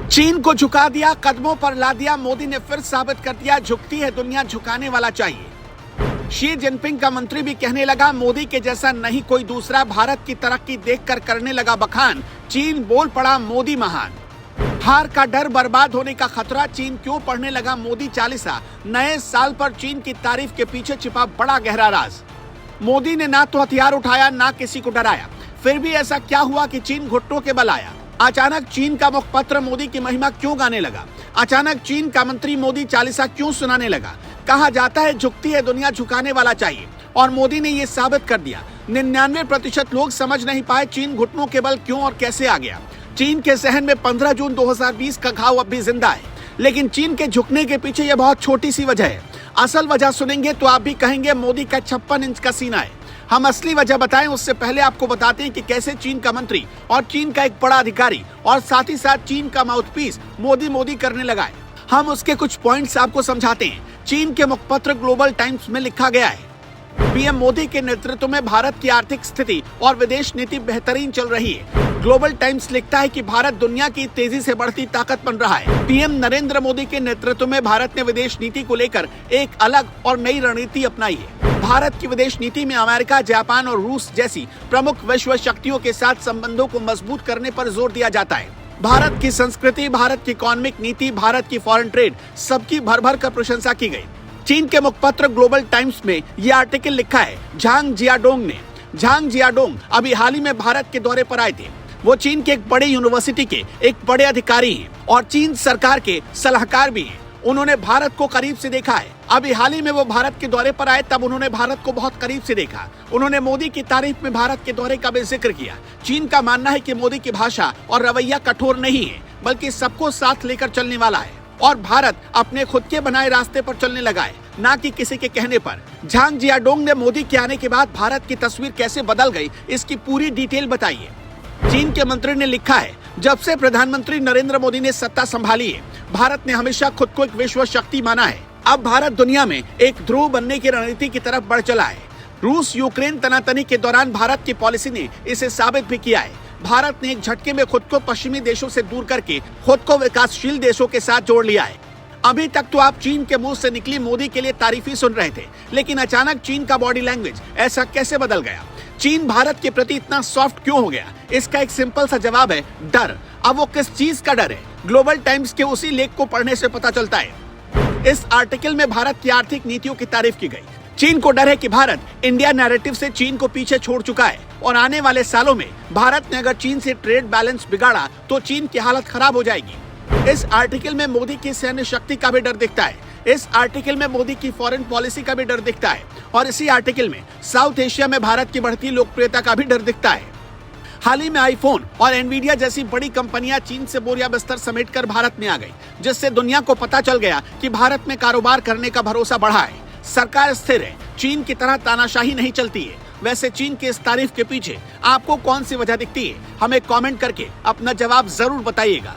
चीन को झुका दिया, कदमों पर ला दिया। मोदी ने फिर साबित कर दिया, झुकती है दुनिया, झुकाने वाला चाहिए। शी जिनपिंग का मंत्री भी कहने लगा, मोदी के जैसा नहीं कोई दूसरा। भारत की तरक्की देखकर करने लगा बखान। चीन बोल पड़ा, मोदी महान। हार का डर, बर्बाद होने का खतरा। चीन क्यों पढ़ने लगा मोदी चालीसा। नए साल पर चीन की तारीफ के पीछे छिपा बड़ा गहरा राज। मोदी ने ना तो हथियार उठाया, ना किसी को डराया। फिर भी ऐसा क्या हुआ कि चीन घुटनों के बल आया। अचानक चीन का मुखपत्र मोदी की महिमा क्यों गाने लगा। अचानक चीन का मंत्री मोदी चालीसा क्यों सुनाने लगा। कहा जाता है झुकती है दुनिया, झुकाने वाला चाहिए, और मोदी ने ये साबित कर दिया। 99% लोग समझ नहीं पाए चीन घुटनों के बल क्यों और कैसे आ गया। चीन के सहन में 15 जून 2020 का घाव अब भी जिंदा है, लेकिन चीन के झुकने के पीछे यह बहुत छोटी सी वजह है। असल वजह सुनेंगे तो आप भी कहेंगे मोदी का 56 इंच का सीना है। हम असली वजह बताएं उससे पहले आपको बताते हैं कि कैसे चीन का मंत्री और चीन का एक बड़ा अधिकारी और साथ ही साथ चीन का माउथपीस मोदी मोदी करने लगा है। हम उसके कुछ पॉइंट्स आपको समझाते हैं। चीन के मुखपत्र ग्लोबल टाइम्स में लिखा गया है, पीएम मोदी के नेतृत्व में भारत की आर्थिक स्थिति और विदेश नीति बेहतरीन चल रही है। ग्लोबल टाइम्स लिखता है कि भारत दुनिया की तेजी से बढ़ती ताकत बन रहा है। पीएम नरेंद्र मोदी के नेतृत्व में भारत ने विदेश नीति को लेकर एक अलग और नई रणनीति अपनाई है। भारत की विदेश नीति में अमेरिका, जापान और रूस जैसी प्रमुख विश्व शक्तियों के साथ संबंधों को मजबूत करने पर जोर दिया जाता है। भारत की संस्कृति, भारत की इकोनॉमिक नीति, भारत की फॉरेन ट्रेड, सबकी भर भर कर प्रशंसा की गई। चीन के मुखपत्र ग्लोबल टाइम्स में यह आर्टिकल लिखा है झांग जियाडोंग ने। झांग जियाडोंग अभी हाल ही में भारत के दौरे पर आए थे। वो चीन के एक बड़े यूनिवर्सिटी के एक बड़े अधिकारी हैं और चीन सरकार के सलाहकार भी हैं। उन्होंने भारत को करीब से देखा है। अभी हाल ही में वो भारत के दौरे पर आए, तब उन्होंने भारत को बहुत करीब से देखा। उन्होंने मोदी की तारीफ में भारत के दौरे का भी जिक्र किया। चीन का मानना है कि मोदी की भाषा और रवैया कठोर नहीं है, बल्कि सबको साथ लेकर चलने वाला है और भारत अपने खुद के बनाए रास्ते पर चलने लगा है, ना कि किसी के कहने पर। झांग जियाडोंग ने मोदी के आने के बाद भारत की तस्वीर कैसे बदल गई, इसकी पूरी डिटेल बताई है। चीन के मंत्री ने लिखा है, जब से प्रधानमंत्री नरेंद्र मोदी ने सत्ता संभाली है, भारत ने हमेशा खुद को एक विश्व शक्ति माना है। अब भारत दुनिया में एक ध्रुव बनने की रणनीति की तरफ बढ़ चला है। रूस यूक्रेन तनातनी के दौरान भारत की पॉलिसी ने इसे साबित भी किया है। भारत ने एक झटके में खुद को पश्चिमी देशों से दूर करके खुद को विकासशील देशों के साथ जोड़ लिया है। अभी तक तो आप चीन के मुंह से निकली मोदी के लिए तारीफ ही सुन रहे थे, लेकिन अचानक चीन का बॉडी लैंग्वेज ऐसा कैसे बदल गया। चीन भारत के प्रति इतना सॉफ्ट क्यों हो गया? इसका एक सिंपल सा जवाब है, डर। अब वो किस चीज का डर है, ग्लोबल टाइम्स के उसी लेख को पढ़ने से पता चलता है। इस आर्टिकल में भारत की आर्थिक नीतियों की तारीफ की गई। चीन को डर है कि भारत इंडिया नैरेटिव से चीन को पीछे छोड़ चुका है और आने वाले सालों में भारत ने अगर चीन से ट्रेड बैलेंस बिगाड़ा तो चीन की हालत खराब हो जाएगी। इस आर्टिकल में मोदी की सैन्य शक्ति का भी डर दिखता है। इस आर्टिकल में मोदी की फॉरेन पॉलिसी का भी डर दिखता है और इसी आर्टिकल में साउथ एशिया में भारत की बढ़ती लोकप्रियता का भी डर दिखता है। हाल ही में आईफोन और एनवीडिया जैसी बड़ी कंपनियां चीन से बोरिया बिस्तर समेटकर भारत में आ गई, जिससे दुनिया को पता चल गया कि भारत में कारोबार करने का भरोसा बढ़ा है। सरकार स्थिर है, चीन की तरह तानाशाही नहीं चलती है। वैसे चीन की इस तारीफ के पीछे आपको कौन सी वजह दिखती है? हमें कमेंट करके अपना जवाब जरूर बताइएगा।